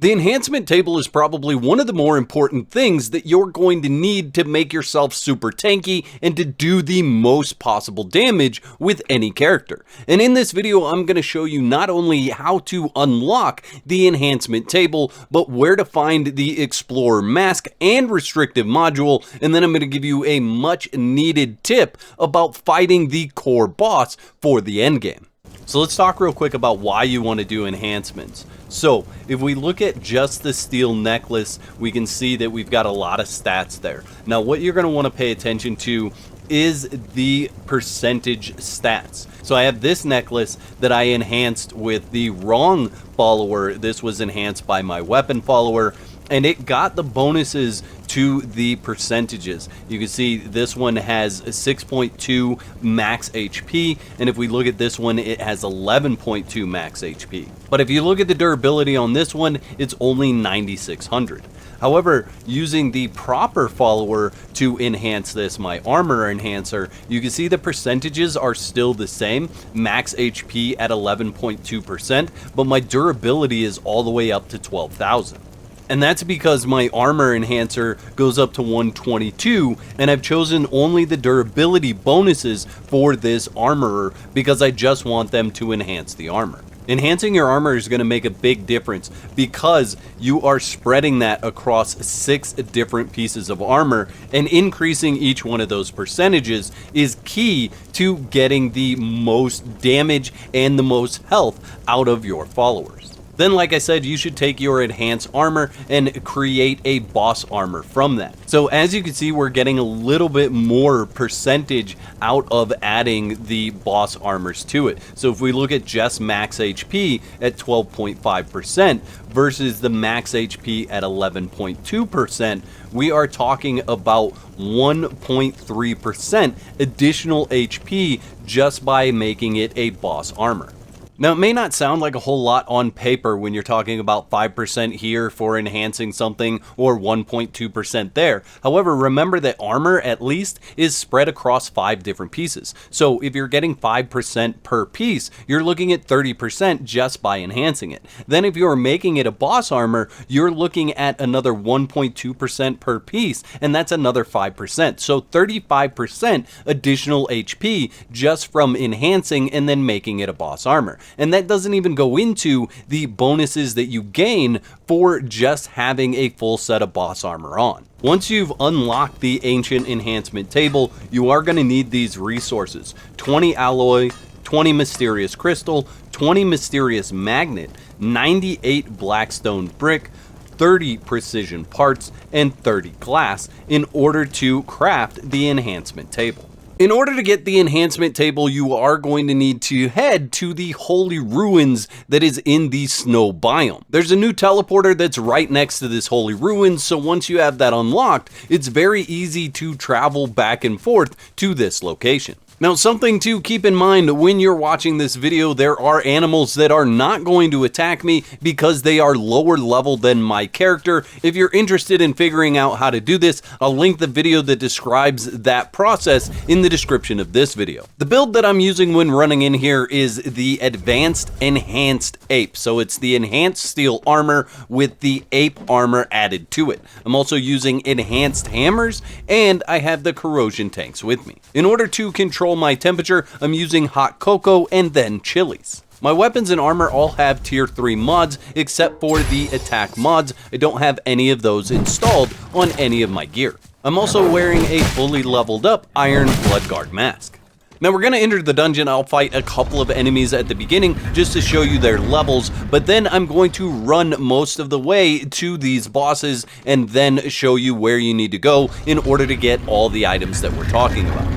The enhancement table is probably one of the more important things that you're going to need to make yourself super tanky and to do the most possible damage with any character. And in this video, I'm going to show you not only how to unlock the enhancement table, but where to find the Explorer Mask and Restrictive module, and then I'm going to give you a much needed tip about fighting the core boss for the endgame. So let's talk real quick about why you want to do enhancements. So if we look at just the steel necklace, we can see that we've got a lot of stats there. Now what you're going to want to pay attention to is the percentage stats. So I have this necklace that I enhanced with the wrong follower. This was enhanced by my weapon follower, and it got the bonuses to the percentages. You can see this one has 6.2 max HP, and if we look at this one, it has 11.2 max HP. But if you look at the durability on this one, it's only 9,600. However, using the proper follower to enhance this, my armor enhancer, you can see the percentages are still the same, max HP at 11.2%, but my durability is all the way up to 12,000. And that's because my armor enhancer goes up to 122, and I've chosen only the durability bonuses for this armorer because I just want them to enhance the armor. Enhancing your armor is going to make a big difference because you are spreading that across 6 different pieces of armor, and increasing each one of those percentages is key to getting the most damage and the most health out of your followers. Then, like I said, you should take your enhanced armor and create a boss armor from that. So as you can see, we're getting a little bit more percentage out of adding the boss armors to it. So if we look at just max HP at 12.5% versus the max HP at 11.2%, we are talking about 1.3% additional HP just by making it a boss armor. Now, it may not sound like a whole lot on paper when you're talking about 5% here for enhancing something or 1.2% there. However, remember that armor at least is spread across 5 different pieces. So if you're getting 5% per piece, you're looking at 30% just by enhancing it. Then if you're making it a boss armor, you're looking at another 1.2% per piece, and that's another 5%. So 35% additional HP just from enhancing and then making it a boss armor. And that doesn't even go into the bonuses that you gain for just having a full set of boss armor on. Once you've unlocked the ancient enhancement table, you are going to need these resources: 20 alloy, 20 mysterious crystal, 20 mysterious magnet, 98 blackstone brick, 30 precision parts, and 30 glass in order to craft the enhancement table. In order to get the enhancement table, you are going to need to head to the holy ruins that is in the snow biome. There's a new teleporter that's right next to this holy ruins, so once you have that unlocked, it's very easy to travel back and forth to this location. Now, something to keep in mind when you're watching this video, there are animals that are not going to attack me because they are lower level than my character. If you're interested in figuring out how to do this, I'll link the video that describes that process in the description of this video. The build that I'm using when running in here is the Advanced Enhanced Ape. So it's the enhanced steel armor with the ape armor added to it. I'm also using enhanced hammers, and I have the corrosion tanks with me. In order to control my temperature, I'm using hot cocoa and then chilies. My weapons and armor all have tier 3 mods except for the attack mods. I don't have any of those installed on any of my gear. I'm also wearing a fully leveled up Iron Bloodguard mask. Now we're going to enter the dungeon. I'll fight a couple of enemies at the beginning just to show you their levels, but then I'm going to run most of the way to these bosses and then show you where you need to go in order to get all the items that we're talking about.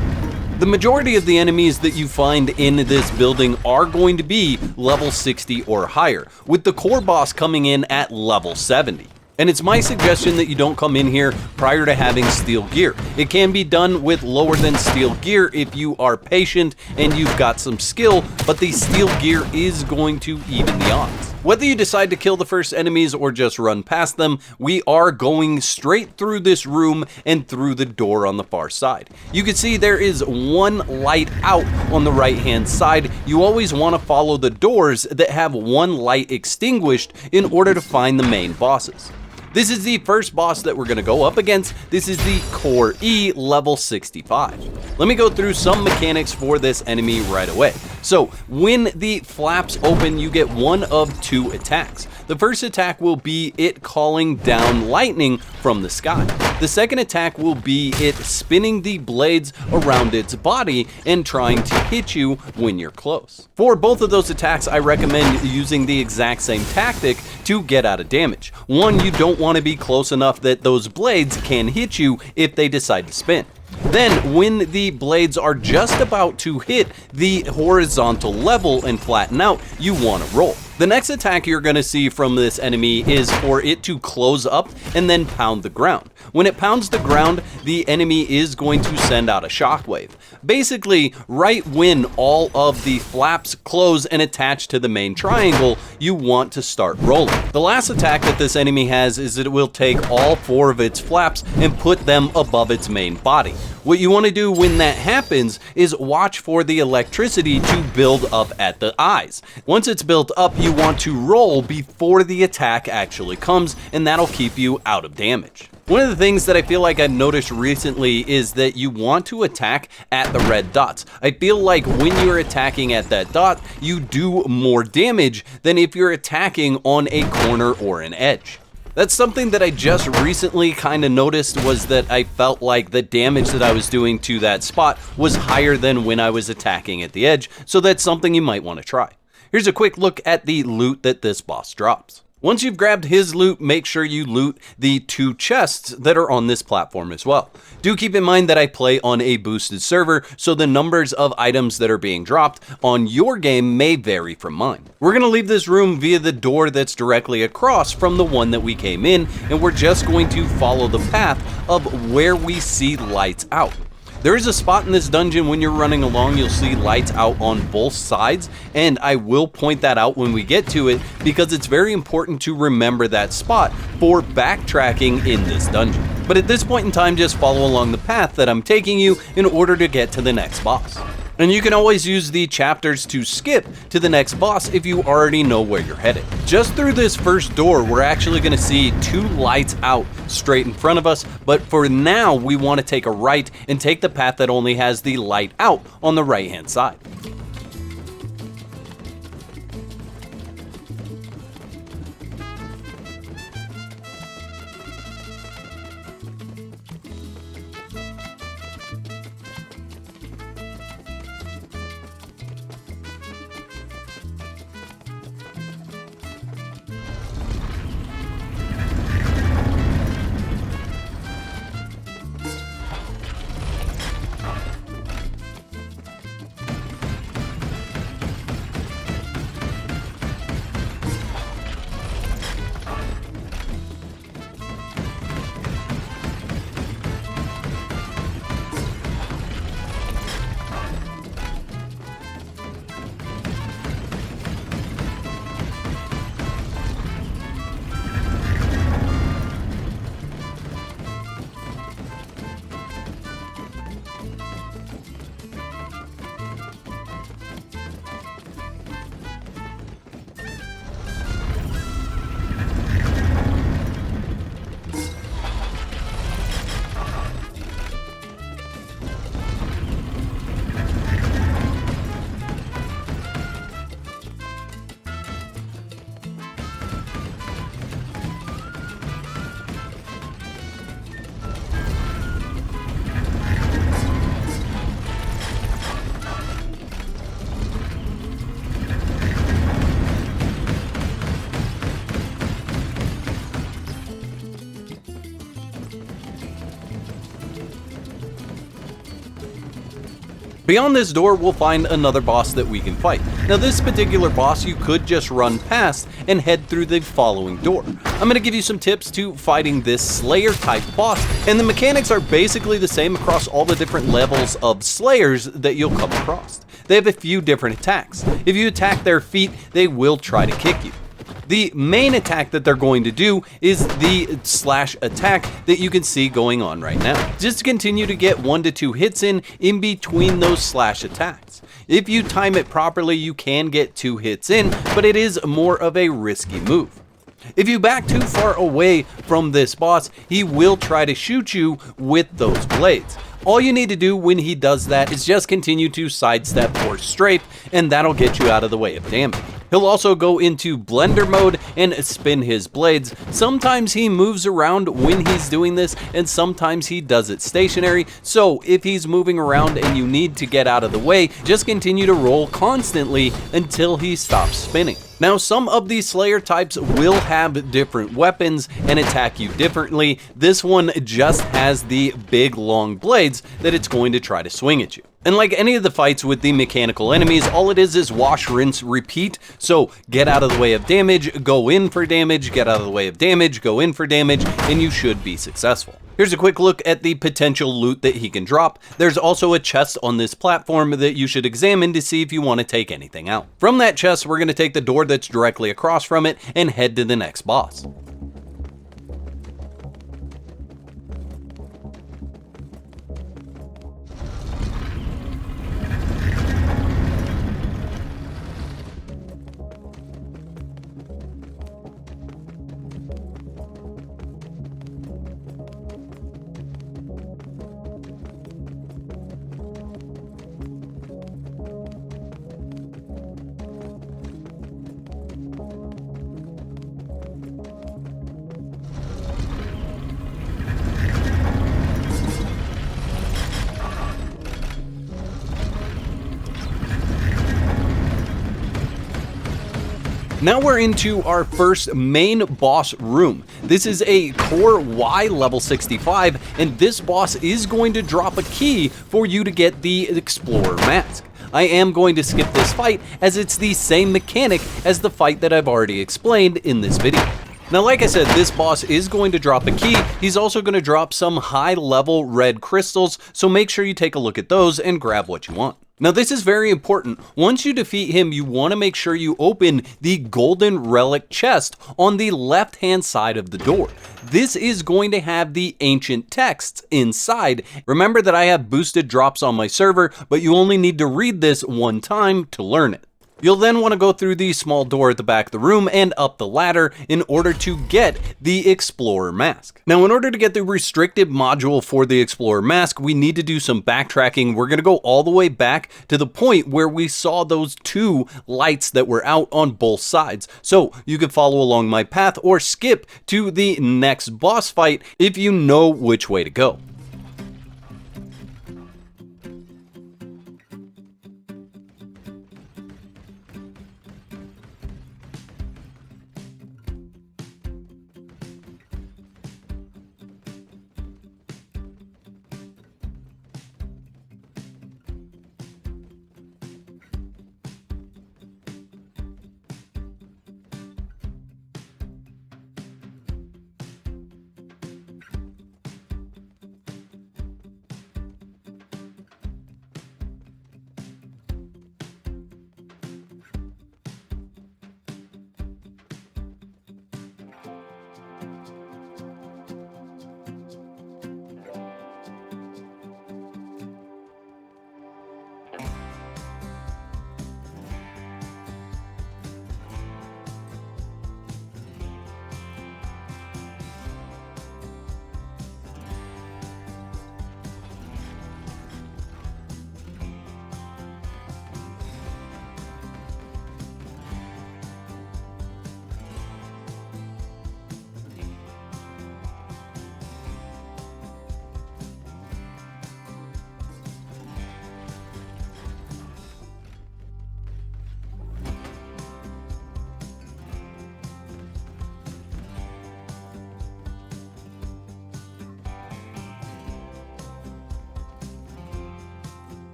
The majority of the enemies that you find in this building are going to be level 60 or higher, with the core boss coming in at level 70. And it's my suggestion that you don't come in here prior to having steel gear. It can be done with lower than steel gear if you are patient and you've got some skill, but the steel gear is going to even the odds. Whether you decide to kill the first enemies or just run past them, we are going straight through this room and through the door on the far side. You can see there is one light out on the right hand side. You always want to follow the doors that have one light extinguished in order to find the main bosses. This is the first boss that we're going to go up against. This is the Core E level 65. Let me go through some mechanics for this enemy right away. So when the flaps open, you get one of two attacks. The first attack will be it calling down lightning from the sky. The second attack will be it spinning the blades around its body and trying to hit you when you're close. For both of those attacks, I recommend using the exact same tactic to get out of damage. One, you don't want to be close enough that those blades can hit you if they decide to spin. Then, when the blades are just about to hit the horizontal level and flatten out, you want to roll. The next attack you're going to see from this enemy is for it to close up and then pound the ground. When it pounds the ground, the enemy is going to send out a shockwave. Basically, right when all of the flaps close and attach to the main triangle, you want to start rolling. The last attack that this enemy has is that it will take all four of its flaps and put them above its main body. What you want to do when that happens is watch for the electricity to build up at the eyes. Once it's built up, you want to roll before the attack actually comes, and that'll keep you out of damage. One of the things that I feel like I've noticed recently is that you want to attack at the red dots. I feel like when you're attacking at that dot, you do more damage than if you're attacking on a corner or an edge. That's something that I just recently kind of noticed, was that I felt like the damage that I was doing to that spot was higher than when I was attacking at the edge, so that's something you might want to try. Here's a quick look at the loot that this boss drops. Once you've grabbed his loot, make sure you loot the two chests that are on this platform as well. Do keep in mind that I play on a boosted server, so the numbers of items that are being dropped on your game may vary from mine. We're going to leave this room via the door that's directly across from the one that we came in, and we're just going to follow the path of where we see lights out. There is a spot in this dungeon when you're running along, you'll see lights out on both sides, and I will point that out when we get to it because it's very important to remember that spot for backtracking in this dungeon. But at this point in time, just follow along the path that I'm taking you in order to get to the next boss. And you can always use the chapters to skip to the next boss if you already know where you're headed. Just through this first door, we're actually going to see two lights out straight in front of us, but for now we want to take a right and take the path that only has the light out on the right hand side. Beyond this door, we'll find another boss that we can fight. Now this particular boss you could just run past and head through the following door. I'm going to give you some tips to fighting this Slayer type boss, and the mechanics are basically the same across all the different levels of Slayers that you'll come across. They have a few different attacks. If you attack their feet, they will try to kick you. The main attack that they're going to do is the slash attack that you can see going on right now. Just continue to get 1 to 2 hits in between those slash attacks. If you time it properly, you can get 2 hits in, but it is more of a risky move. If you back too far away from this boss, he will try to shoot you with those blades. All you need to do when he does that is just continue to sidestep or strafe, and that'll get you out of the way of damage. He'll also go into blender mode and spin his blades. Sometimes he moves around when he's doing this, and sometimes he does it stationary. So if he's moving around and you need to get out of the way, just continue to roll constantly until he stops spinning. Now, some of these Slayer types will have different weapons and attack you differently. This one just has the big long blades that it's going to try to swing at you. And like any of the fights with the mechanical enemies, all it is wash, rinse, repeat. So get out of the way of damage, go in for damage, get out of the way of damage, go in for damage, and you should be successful. Here's a quick look at the potential loot that he can drop. There's also a chest on this platform that you should examine to see if you want to take anything out. From that chest, we're going to take the door that's directly across from it and head to the next boss. Now we're into our first main boss room. This is a core Y level 65, and this boss is going to drop a key for you to get the Explorer mask. I am going to skip this fight as it's the same mechanic as the fight that I've already explained in this video. Now, like I said, this boss is going to drop a key. He's also going to drop some high level red crystals, so make sure you take a look at those and grab what you want. Now, this is very important. Once you defeat him, you want to make sure you open the golden relic chest on the left-hand side of the door. This is going to have the ancient texts inside. Remember that I have boosted drops on my server, but you only need to read this one time to learn it. You'll then want to go through the small door at the back of the room and up the ladder in order to get the Explorer mask. Now, in order to get the restrictive module for the Explorer mask, we need to do some backtracking. We're going to go all the way back to the point where we saw those 2 lights that were out on both sides. So you can follow along my path or skip to the next boss fight if you know which way to go.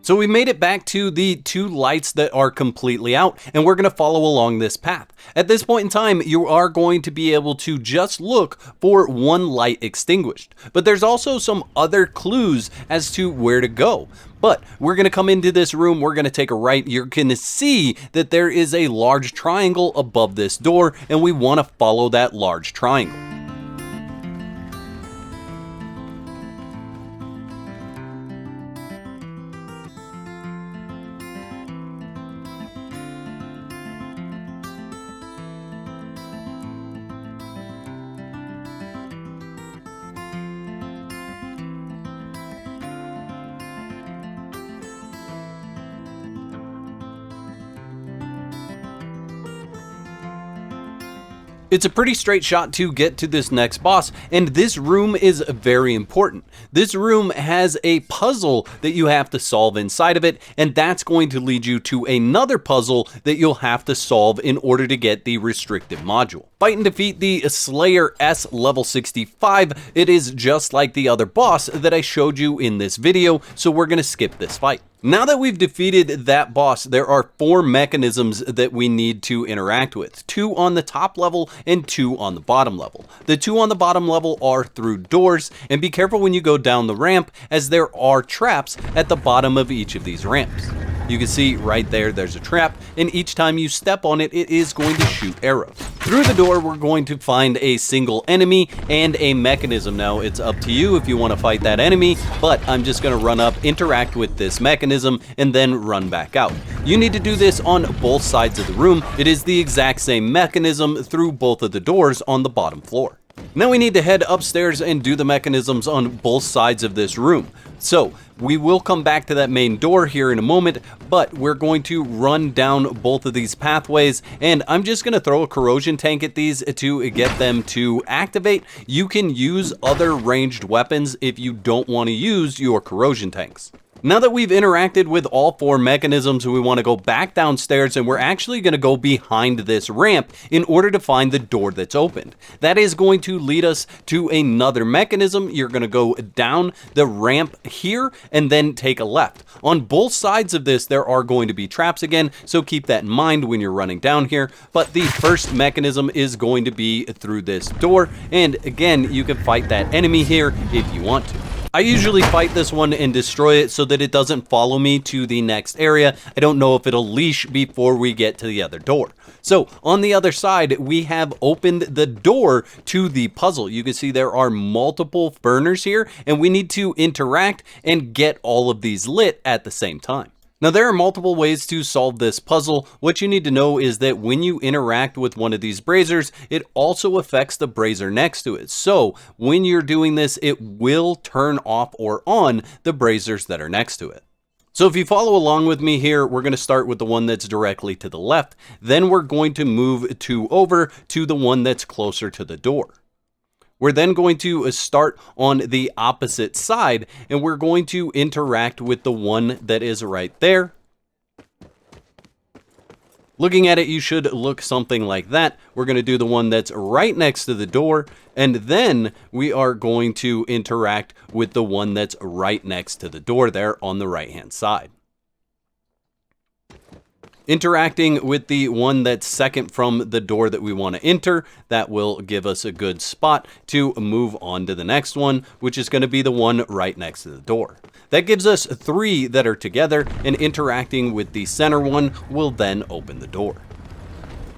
So we made it back to the 2 lights that are completely out, and we're going to follow along this path. At this point in time, you are going to be able to just look for 1 light extinguished, but there's also some other clues as to where to go. But we're going to come into this room, we're going to take a right, you're going to see that there is a large triangle above this door, and we want to follow that large triangle. It's a pretty straight shot to get to this next boss, and this room is very important. This room has a puzzle that you have to solve inside of it, and that's going to lead you to another puzzle that you'll have to solve in order to get the restrictive module. Fight and defeat the Slayer S level 65. It is just like the other boss that I showed you in this video, so we're going to skip this fight. Now that we've defeated that boss, there are 4 mechanisms that we need to interact with. 2 on the top level and 2 on the bottom level. The 2 on the bottom level are through doors, and be careful when you go down the ramp, as there are traps at the bottom of each of these ramps. You can see right there, there's a trap, and each time you step on it, it is going to shoot arrows. Through the door, we're going to find a single enemy and a mechanism. Now, it's up to you if you want to fight that enemy, but I'm just going to run up, interact with this mechanism, and then run back out. You need to do this on both sides of the room. It is the exact same mechanism through both of the doors on the bottom floor. Now we need to head upstairs and do the mechanisms on both sides of this room. So we will come back to that main door here in a moment, but we're going to run down both of these pathways, and I'm just going to throw a corrosion tank at these to get them to activate. You can use other ranged weapons if you don't want to use your corrosion tanks. Now that we've interacted with all 4 mechanisms, we want to go back downstairs, and we're actually going to go behind this ramp in order to find the door that's opened. That is going to lead us to another mechanism. You're going to go down the ramp here and then take a left. On both sides of this, there are going to be traps again, so keep that in mind when you're running down here. But the first mechanism is going to be through this door, and again, you can fight that enemy here if you want to. I usually fight this one and destroy it so that it doesn't follow me to the next area. I don't know if it'll leash before we get to the other door. So on the other side, we have opened the door to the puzzle. You can see there are multiple burners here, and we need to interact and get all of these lit at the same time. Now, there are multiple ways to solve this puzzle. What you need to know is that when you interact with one of these braziers, it also affects the brazier next to it. So when you're doing this, it will turn off or on the braziers that are next to it. So if you follow along with me here, we're going to start with the one that's directly to the left. Then we're going to move over to the one that's closer to the door. We're then going to start on the opposite side, and we're going to interact with the one that is right there. Looking at it, you should look something like that. We're going to do the one that's right next to the door, and then we are going to interact with the one that's right next to the door there on the right-hand side. Interacting with the one that's second from the door that we want to enter, that will give us a good spot to move on to the next one, which is going to be the one right next to the door. That gives us 3 that are together, and interacting with the center one will then open the door.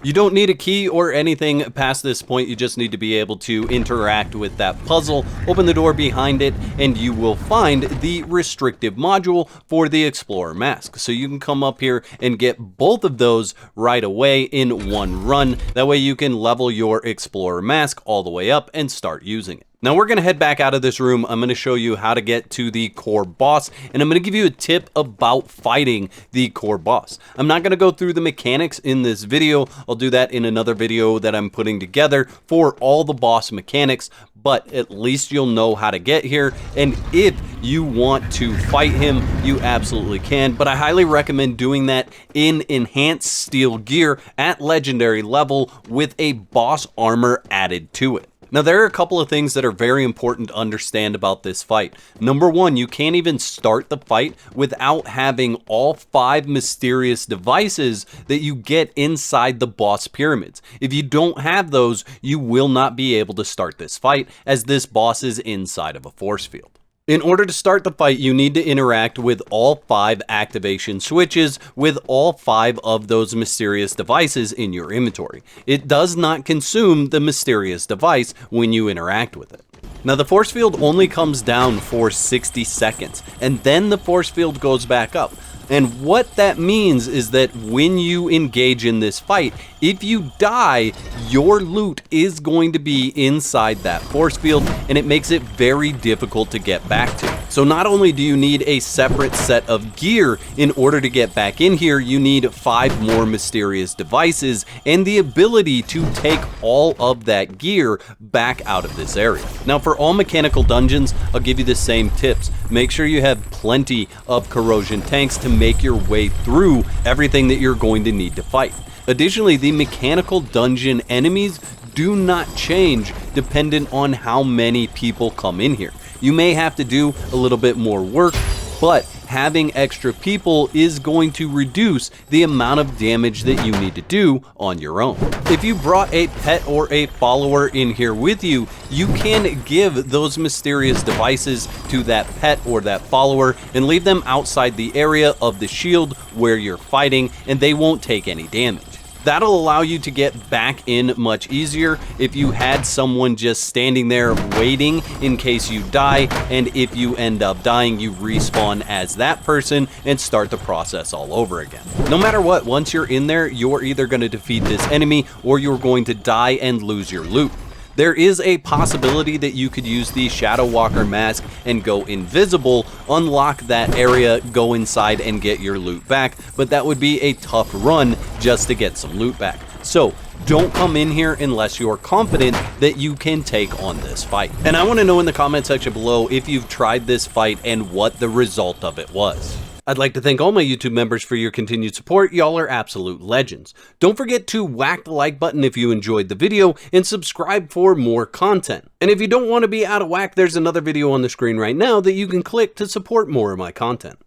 You don't need a key or anything past this point. You just need to be able to interact with that puzzle, open the door behind it, and you will find the restrictive module for the Explorer mask. So you can come up here and get both of those right away in one run. That way you can level your Explorer mask all the way up and start using it. Now we're going to head back out of this room. I'm going to show you how to get to the core boss, and I'm going to give you a tip about fighting the core boss. I'm not going to go through the mechanics in this video. I'll do that in another video that I'm putting together for all the boss mechanics, but at least you'll know how to get here. And if you want to fight him, you absolutely can, but I highly recommend doing that in enhanced steel gear at legendary level with a boss armor added to it. Now, there are a couple of things that are very important to understand about this fight. Number one, you can't even start the fight without having all 5 mysterious devices that you get inside the boss pyramids. If you don't have those, you will not be able to start this fight, as this boss is inside of a force field. In order to start the fight, you need to interact with all 5 activation switches with all 5 of those mysterious devices in your inventory. It does not consume the mysterious device when you interact with it. Now, the force field only comes down for 60 seconds, and then the force field goes back up. And what that means is that when you engage in this fight, if you die, your loot is going to be inside that force field, and it makes it very difficult to get back to. So not only do you need a separate set of gear in order to get back in here, you need 5 more mysterious devices and the ability to take all of that gear back out of this area. Now, for all mechanical dungeons, I'll give you the same tips. Make sure you have plenty of corrosion tanks to make your way through everything that you're going to need to fight. Additionally, the mechanical dungeon enemies do not change dependent on how many people come in here. You may have to do a little bit more work, but having extra people is going to reduce the amount of damage that you need to do on your own. If you brought a pet or a follower in here with you, you can give those mysterious devices to that pet or that follower and leave them outside the area of the shield where you're fighting, and they won't take any damage. That'll allow you to get back in much easier if you had someone just standing there waiting in case you die, and if you end up dying, you respawn as that person and start the process all over again. No matter what, once you're in there, you're either going to defeat this enemy or you're going to die and lose your loot. There is a possibility that you could use the Shadow Walker mask and go invisible, unlock that area, go inside and get your loot back, but that would be a tough run just to get some loot back. So don't come in here unless you're confident that you can take on this fight. And I want to know in the comment section below if you've tried this fight and what the result of it was. I'd like to thank all my YouTube members for your continued support. Y'all are absolute legends. Don't forget to whack the like button if you enjoyed the video and subscribe for more content. And if you don't want to be out of whack, there's another video on the screen right now that you can click to support more of my content.